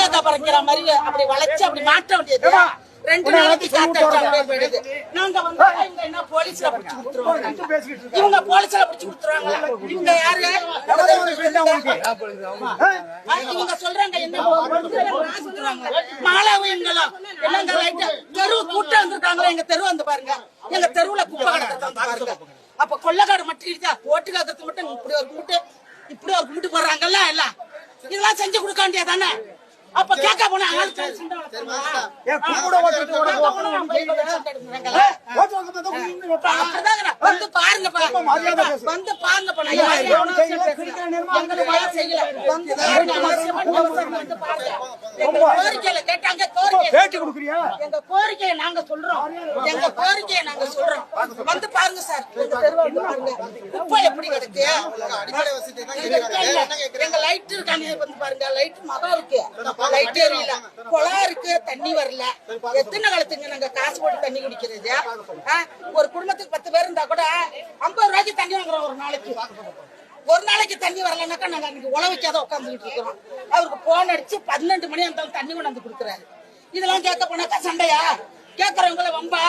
தேங்காய் பறிக்கிற மாதிரி அப்படி வளைச்சு அப்படி மாட்ட வேண்டியது. 2 நாளைக்கு காத்து போயிடுது. நாங்க வந்து இவங்க என்ன போலீஸ்ல பிடிச்சு கொடுத்துருவாங்க. இவங்க போலீஸ்ல பிடிச்சு கொடுத்துருவாங்க. இவங்க யாரு? இவங்க சொல்றாங்க என்ன சொல்றாங்க மாலாவீங்களும் என்னங்க லைட் தெரு கூட்டம் வந்திருக்காங்களா? எங்க தெரு வந்து பாருங்க. எங்க தெருவுல குப்பை கிடக்கிறது வந்து பாருங்க. அப்ப கொள்ளக்காடு மட்டும் இல்ல, ஓட்டு காக்கிறது மட்டும் இப்படி ஒரு கும்பிட்டு போடுறாங்கல்ல. எல்லாம் இதெல்லாம் செஞ்சு கொடுக்க வேண்டியதானே? அப்ப கேட்க போனா வந்து பாருங்க வந்து பாருங்க கோரிக்கையில கேட்டாங்க. எங்க கோரிக்கையை நாங்க சொல்றோம். எங்க கோரிக்கையை நாங்க சொல்றோம். வந்து பாருங்க சார். குப்பை எப்படி கிடக்கு? எங்க லைட் இருக்காங்க வந்து பாருங்க. லைட் மரம் இருக்கு, லைட் எரியல, குளம் இருக்கு, தண்ணி வரல. எத்தனை காலத்துங்க நாங்க காசு போட்டு தண்ணி குடிக்கிறது? ஒரு குடும்பத்துக்கு 10 பேர் இருந்தா கூட 50 ரூபாய்க்கு தண்ணி வாங்குறோம் ஒரு நாளைக்கு. ஒரு நாளைக்கு தண்ணி வரலன்னாக்கா நாங்க அன்னைக்கு உழவைக்காத உட்காந்துக்கிட்டு இருக்கிறோம். அவருக்கு போன் அடிச்சு 12 மணி அந்த தண்ணி கொண்டு வந்து கொடுக்குறாரு. இதெல்லாம் கேட்க போனாக்கா சண்டையா? கேட்கறவங்கள வம்பா?